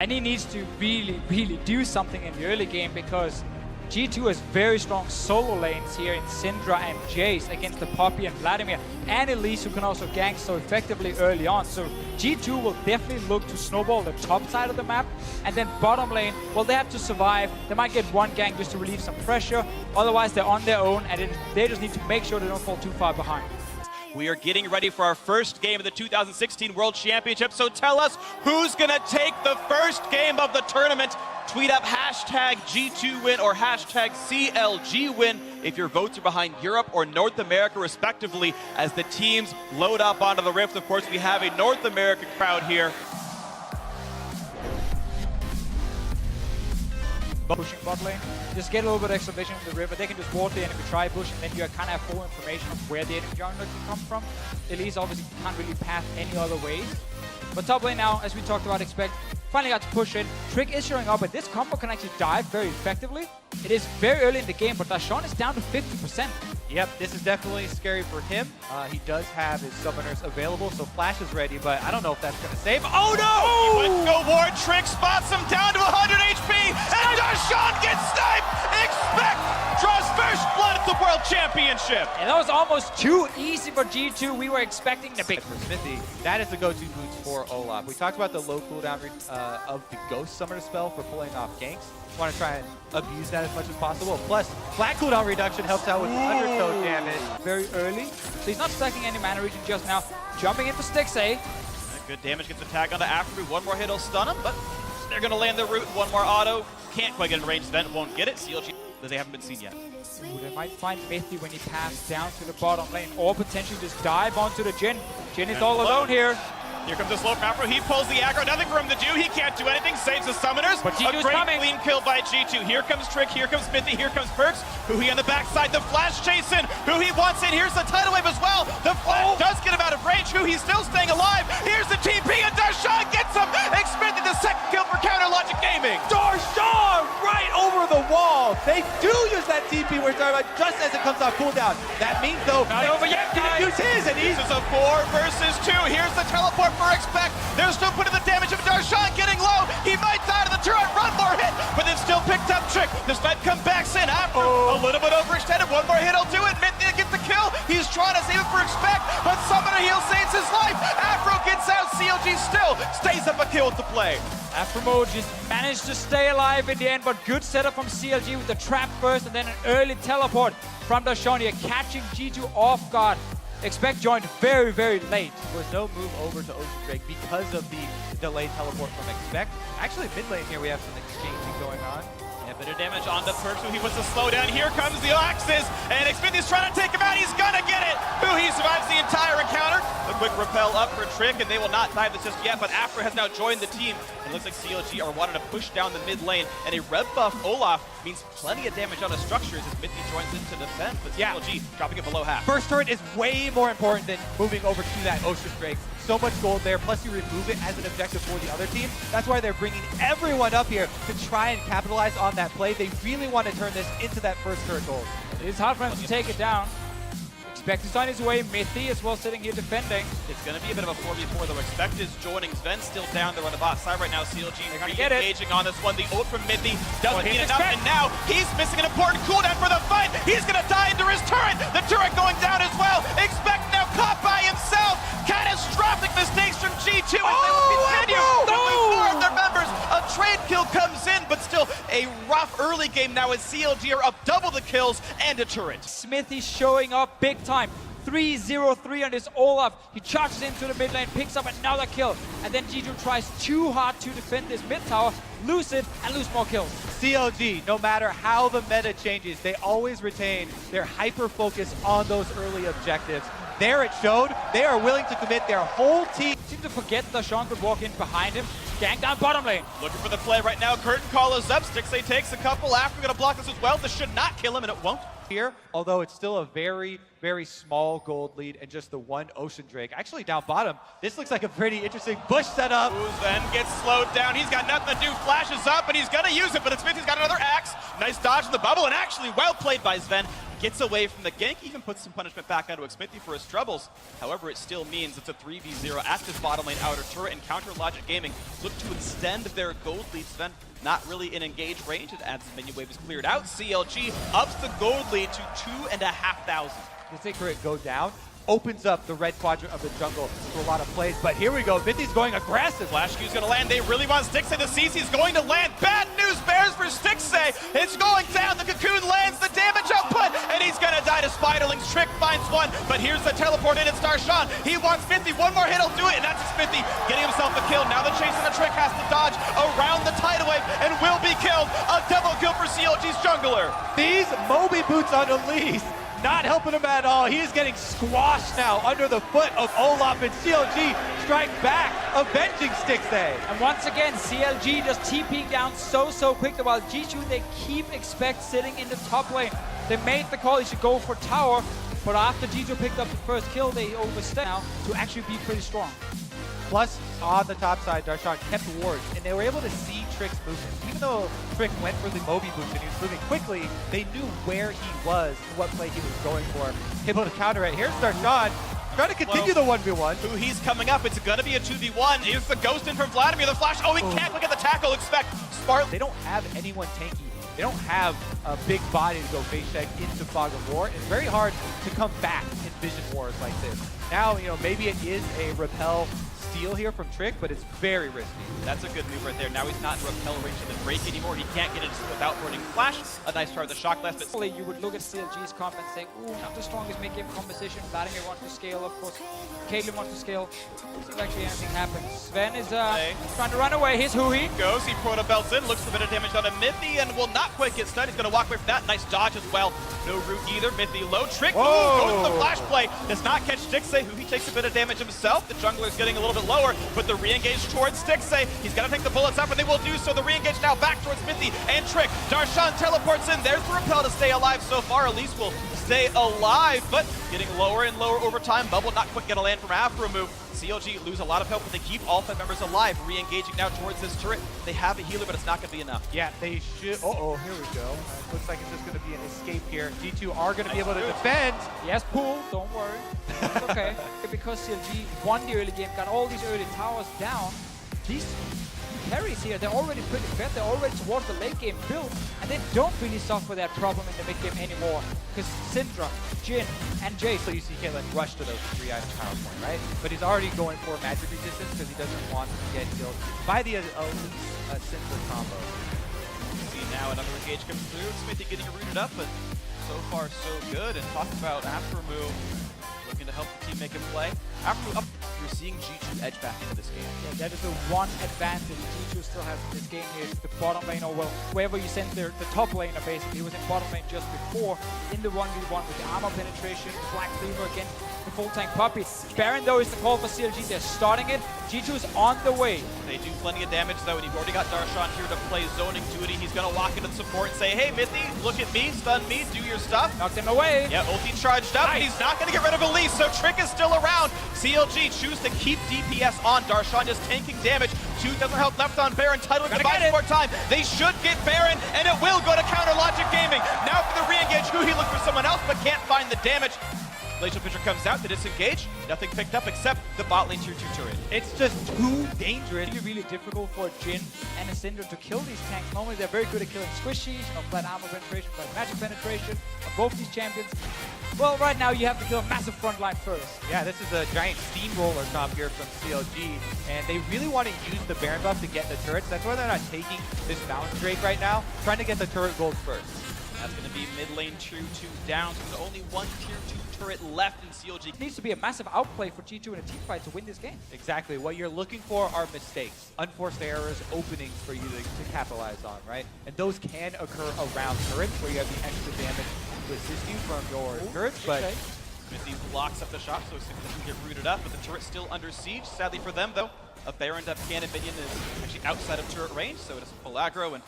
And he needs to really do something in the early game because G2 has very strong solo lanes here in Syndra and Jace against the Poppy and Vladimir, and Elise, who can also gank so effectively early on. So G2 will definitely look to snowball the top side of the map, and then bottom lane, well, they have to survive. They might get one gank just to relieve some pressure. Otherwise, they're on their own, and they just need to make sure they don't fall too far behind. We are getting ready for our first game of the 2016 World Championship, so tell us who's going to take the first game of the tournament. Tweet up hashtag G2 win or hashtag CLG win if your votes are behind Europe or North America respectively as the teams load up onto the Rift. Of course, we have a North American crowd here. Pushing bot lane, just get a little bit extra vision of the river. They can just ward the enemy, try push, and then you kind of have full information of where the enemy jungler can come from. Elise obviously can't really path any other ways. But top lane now, as we talked about, expect finally got to push in. Trick is showing up, and this combo can actually dive very effectively. It is very early in the game, but Dashawn is down to 50%. Yep, this is definitely scary for him. He does have his summoners available, so Flash is ready, but I don't know if that's going to save. Oh no! He went to go ward, Trick spots him down to 100 HP, and Dashawn gets sniped! Expect draws first blood at the World Championship! And that was almost too easy for G2. We were expecting the big... For Smithy, that is the go-to boots for Olaf. We talked about the low cooldown of the Ghost Summoner spell for pulling off ganks. Want to try and abuse that as much as possible. Plus, flat cooldown reduction helps out with the undertow damage. Very early, so he's not stacking any mana regen just now. Jumping into Strix, Good damage, gets the tag onto After. One more hit will stun him, but they're going to land the root. One more auto. Can't quite get in range. Vent won't get it. CLG, they haven't been seen yet. Ooh, they might find Mithy when he passes down to the bottom lane, or potentially just dive onto the Jhin. Jhin is all alone here. Here comes the slow Afro. He pulls the aggro. Nothing for him to do. He can't do anything. Saves the summoners. But G2 a is great coming. clean kill by G2. Here comes Trick. Here comes Smithy. Here comes Perks. Who he on the backside. The flash chase in. Who he wants in. Here's the tidal wave as well. The flash does get him out of range. Who he's still staying alive. Here's the TP and Dashawn gets him. Expected the second kill for Counter Logic Gaming. Dashawn right over the wall. They do use that TP we're talking about just as it comes off cooldown. That means though, not over yet, guys. Use his, and This is a 4 versus 2. Here's the teleport for Expect. They're still putting the damage of Dashawn getting low. He might die to the turret, run more hit, but then still picked up Trick. This might come back in after a little bit overextended. One more hit, will do it. Mithy gets the kill. He's trying to save it for Expect, but Summoner Heal saves his life. Afro gets out. CLG still stays up a kill with the play. Afro just managed to stay alive in the end, but good setup from CLG with the trap first and then an early teleport from Dashawn here, catching G2 off guard. Expect joined very late. There was no move over to Ocean Drake because of the delayed teleport from Expect. Actually, mid lane here we have some exchanging going on. Yeah, bit of damage on the Perks, who he wants to slow down. Here comes the Axes, and Xfinity is trying to take him out. He's gonna get it. Who he survives the entire encounter. A quick repel up for Trick, and they will not dive this just yet, but Afro has now joined the team. It looks like CLG are wanting to push down the mid lane, and a red buff Olaf means plenty of damage on the structures as Mithy joins into defense, but CLG dropping it below half. First turret is way more important than moving over to that Ocean Drake. So much gold there, plus you remove it as an objective for the other team. That's why they're bringing everyone up here to try and capitalize on that play. They really want to turn this into that first turret gold. It's hard for him to take it down. Expect is on his way. Mithy as well sitting here defending. It's going to be a bit of a 4v4 though. Expect is joining. Sven's still down there on the bot side right now. CLG re-engaging on this one. The ult from Mithy doesn't get enough, and now he's missing an important cooldown for the fight. He's going to die into his turret. The turret going down as well. Expect now caught by himself. Catastrophic mistakes from G2 as they will continue to move more of their members. A trade kill comes in, but still a rough early game now as CLG are up double the kills and a turret. Smithy showing up big time. 3-0-3 on this Olaf. He charges into the mid lane, picks up another kill, and then G2 tries too hard to defend this mid tower, lose it, and lose more kills. CLG, no matter how the meta changes, they always retain their hyper focus on those early objectives. There it showed, they are willing to commit their whole team. Seem to forget that Sean could walk in behind him, gank down bottom lane. Looking for the play right now. Curtain call is up. Strix takes a couple. After going to block this as well. This should not kill him, and it won't. Here, although it's still a very small gold lead and just the one Ocean Drake. Actually, down bottom, this looks like a pretty interesting bush setup. Then gets slowed down. He's got nothing to do. Flashes up, and he's going to use it, but Smithy's got another axe. Nice dodge in the bubble, and actually well played by Sven. gets away from the gank, even puts some punishment back onto Xmithy for his troubles. However, it still means it's a 3v0 at this bottom lane outer turret, and Counter Logic Gaming look to extend their gold lead. Sven not really in engage range, and as the minion wave is cleared out, CLG ups the gold lead to 2,500. You see Turret go down, opens up the red quadrant of the jungle to a lot of plays, but here we go, Mithy's going aggressive. Flash Q's gonna land, they really want Stixay, the CC's going to land. Bad news bears for Stixay, it's going down, the cocoon lands, the damage output, and he's gonna die to Spiderlings. Trick finds one, but here's the teleport in, it's Darshan. He wants Smithy, one more hit, he'll do it, and that's Smithy getting himself a kill. Now the chase and the Trick has to dodge around the tidal wave and will be killed. A double kill for CLG's jungler. These Moby boots on Elise not helping him at all. He is getting squashed now under the foot of Olaf, and CLG strike back, avenging Stixay. And once again, CLG just TPing down so quick, while G2, they keep expect sitting in the top lane. They made the call, he should go for tower, but after G2 picked up the first kill, they overstayed now to actually be pretty strong. Plus, on the top side, Darshan kept wards, and they were able to see Trick's movement. Even though Trick went for the Moby boost and he was moving quickly, they knew where he was and what play he was going for. Able to counter it. Here's Darshan trying to continue the 1v1. Who he's coming up, it's gonna be a 2v1. Here's the ghost in from Vladimir, the flash. Oh, he can't look at the tackle, expect Spark. They don't have anyone tanky. They don't have a big body to go face check into Fog of War. It's very hard to come back in Vision Wars like this. Now, you know, maybe it is a repel steal here from Trick, but it's very risky. That's a good move right there. Now he's not in repel range of the break anymore. He can't get it without burning flash. A nice try with the shock blast, but You would look at CLG's comp and say, ooh, not the strongest mid-game composition. Vladimir wants to scale, of course. Caitlyn wants to scale. If actually anything happens. Sven is trying to run away. Here's Hui. Goes, he proto belts in, looks for a bit of damage on a Mithy, and will not quite get stunned. He's going to walk away from that. Nice dodge as well. No root either. Mithy low. Trick, ooh, goes to the flash play. Does not catch Stixay, who he takes a bit of damage himself. The jungler's getting a little bit lower, but the re-engage towards Stixay. He's got to take the bullets up, and they will do so. The re-engage now back towards Mithy and Trick. Darshan teleports in. There's the repel to stay alive so far. Elise will stay alive, but getting lower and lower over time. Bubble not quite going to land from after a move. CLG lose a lot of health, but they keep all 5 members alive. Re-engaging now towards this turret. They have a healer, but it's not going to be enough. Yeah, they should. Uh-oh, here we go. Looks like it's just going to be an escape here. G2 are going to be able to defend. Yes, Pool, don't worry. It's okay. Because CLG won the early game, got all these early towers down, these carries here, they're already pretty fed, they're already towards the late game build, and they don't really suffer that problem in the mid game anymore. Because Syndra, Jhin, and Jace. So you see Caitlyn rush to those 3 items power point, right? But he's already going for magic resistance because he doesn't want to get killed by the Elise Syndra combo. See now another engage comes through. Smithy getting rooted up, but so far so good. And talk about after move, looking to help the team make a play. After move up, you're seeing G2 edge back into this game. Yeah, that is the one advantage G2 still has in this game here. Is the bottom lane, or well, wherever you send the top laner basically. He was in bottom lane just before in the 1v1 with the armor penetration, Black Cleaver against the full tank Puppey. Baron though is the call for CLG. They're starting it. G2 is on the way. They do plenty of damage though, and you've already got Darshan here to play zoning duty. He's gonna walk into the support and say, hey Mithy, look at me, stun me, do your stuff. Knocked him away. Yeah, ulti charged up, and he's not gonna get rid of Elise, so Trick is still around. CLG choose to keep DPS on. Darshan just tanking damage. 2 doesn't help left on Baron. Tidal divides more time. They should get Baron, and it will go to Counter Logic Gaming. Now for the re-engage, he looked for someone else, but can't find the damage. Glacial Pitcher comes out to disengage. Nothing picked up except the bot lane tier 2 turret. It's just too dangerous. It's really difficult for Jhin and a Syndra to kill these tanks. Normally they're very good at killing squishies, flat armor penetration, flat magic penetration of both these champions. Well, right now you have to kill a massive front line first. Yeah, this is a giant steamroller comp here from CLG, and they really want to use the Baron buff to get the turrets. That's why they're not taking this Bounce Drake right now, trying to get the turret gold first. That's going to be mid lane tier 2 down, so there's only 1 tier 2 turret left in CLG. It needs to be a massive outplay for G2 in a team fight to win this game. Exactly. What you're looking for are mistakes, unforced errors, openings for you to capitalize on, right? And those can occur around turrets where you have the extra damage to assist you from your turrets, but... Okay. Smithy blocks up the shot, so it doesn't get rooted up, but the turret's still under siege. Sadly for them, though, a Baron up cannon minion is actually outside of turret range, so it is full aggro, and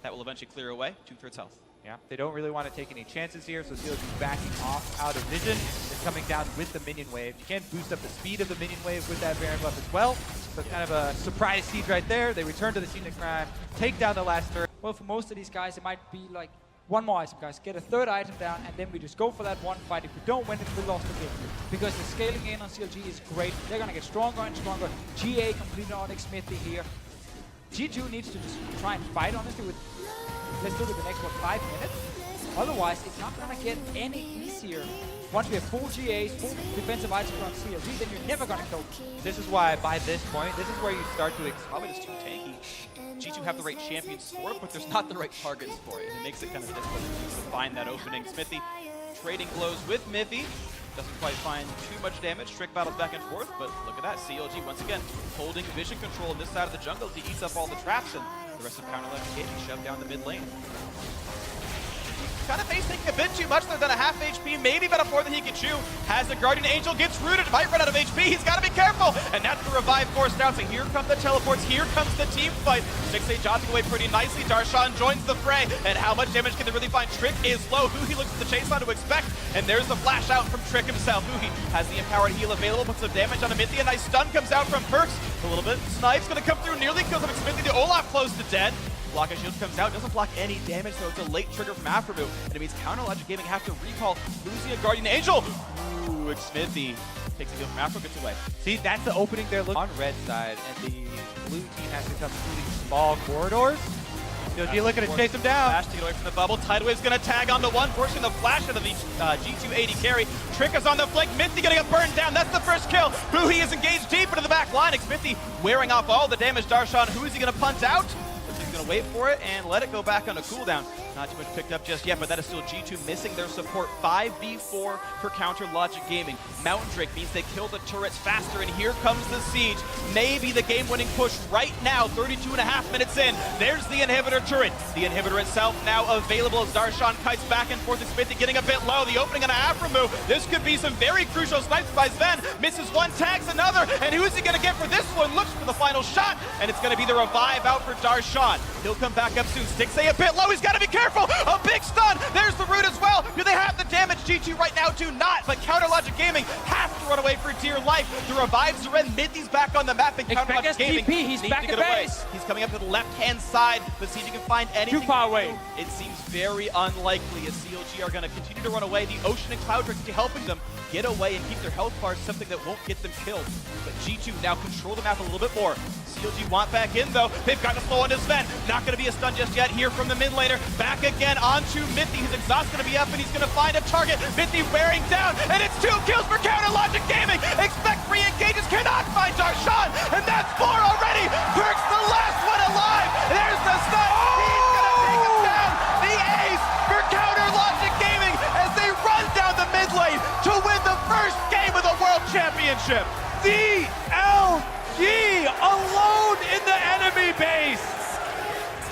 that will eventually clear away. 2/3 health. Yeah, they don't really want to take any chances here, so CLG backing off out of vision. They're coming down with the minion wave. You can boost up the speed of the minion wave with that Baron buff as well. So it's kind of a surprise siege right there. They return to the scene of crime, take down the last turret. Well, for most of these guys, it might be like one more item, guys. Get a third item down, and then we just go for that one fight. If we don't win it, we lost the game. Because the scaling in on CLG is great. They're going to get stronger and stronger. GA completed Onyx Smithy here. G2 needs to just try and fight, honestly, with, let's do it the next, 5 minutes? Otherwise, it's not going to get any easier. Once we have full GAs, full defensive items on CLG, then you're never going to kill them. This is why, by this point, this is where you start to Probably just too tanky. G2 have the right champions for it, but there's not the right targets for it. And it makes it kind of difficult to find that opening. Smithy trading blows with Mithy. Doesn't quite find too much damage. Trick battles back and forth, but look at that. CLG, once again, holding vision control on this side of the jungle. He eats up all the traps, and the rest of CLG Gaming shoved down the mid lane. Kind of face taking a bit too much. They're done a half HP, maybe about a fourth that he can chew. Has the Guardian Angel, gets rooted, might run out of HP. He's got to be careful, and that's the revive forced out. So here come the teleports, here comes the team fight. 6A jogging away pretty nicely. Darshan joins the fray, and how much damage can they really find? Trick is low. Huhi looks at the chase line to expect, and there's the flash out from Trick himself. Huhi has the empowered heal available, puts some damage on Amithy. A nice stun comes out from Perks. A little bit. Snipe's gonna come through, nearly kills him. Smithy, the Olaf close to dead. Block as shield comes out, doesn't block any damage, so it's a late trigger from Aftermove, and it means CLG Gaming have to recall losing a Guardian Angel. Ooh, Smithy takes a deal from Afro, gets away. See, that's the opening they're looking on red side, and the blue team has to come through these small corridors. You're looking to chase him down. Flash to get away from the bubble. Tidewave's gonna tag onto one, forcing the flash out of the G2 AD carry. Trick is on the flank. Mithy gonna get burned down. That's the first kill. Huhi is engaged deep into the back line. Smithy wearing off all the damage. Darshan, who is he gonna punt out? He's gonna wait for it and let it go back on a cooldown. Not too much picked up just yet, but that is still G2 missing their support. 5v4 for Counter Logic Gaming. Mountain Drake means they kill the turrets faster, and here comes the siege. Maybe the game-winning push right now, 32.5 minutes in. There's the inhibitor turret. The inhibitor itself now available as Darshan kites back and forth. Smithy getting a bit low. The opening on a Afro move. This could be some very crucial snipes by Sven. Misses one, tags another, and who is he gonna get for this one? Looks for the final shot, and it's gonna be the revive out for Darshan. He'll come back up soon. Strix a bit low. He's gotta be careful. A big stun. There's the root as well. Do they have the damage? G2 right now do not, but Counter Logic Gaming has to run away for dear life. The revives are in. Mithy's back on the map, and Counter Logic Gaming he's needs back to get at away. base. He's coming up to the left-hand side. Let's see if he can find anything. Too far away. It seems very unlikely as CLG are going to continue to run away. The Ocean and Cloud Drake helping them get away and keep their health bars, something that won't get them killed. But G2 now control the map a little bit more. CLG want back in though. They've got to slow on his Sven. Not going to be a stun just yet here from the mid laner. Back again onto Mithy. His exhaust going to be up, and he's going to find a target. Mithy wearing down, and it's 2 kills for Counter Logic Gaming. Expect re-engages, cannot find Darshan, and that's 4 already. Perks the last one alive. There's the stun. He's going to take him down. The ace for Counter Logic Gaming as they run down the mid lane to win the first game of the World Championship. CLG alone in the enemy base,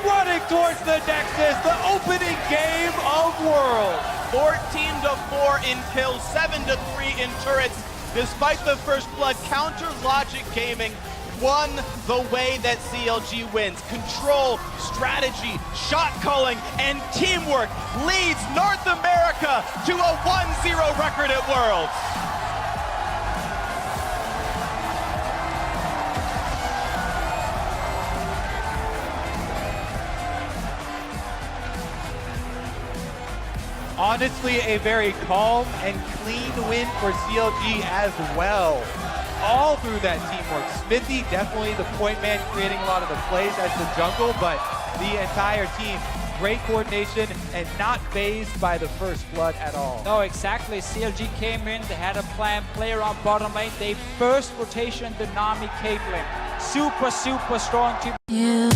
running towards the Nexus, the opening game of World. 14-4 in kills, 7-3 in turrets. Despite the first blood, Counter Logic Gaming won the way that CLG wins. Control, strategy, shot calling, and teamwork leads North America to a 1-0 record at Worlds. Honestly, a very calm and clean win for CLG as well. All through that teamwork. Smithy, definitely the point man, creating a lot of the plays as the jungle, but the entire team, great coordination and not fazed by the first blood at all. No, exactly. CLG came in, they had a plan, play around bottom lane. They first rotation the Nami Caitlyn. Super strong team. Yeah.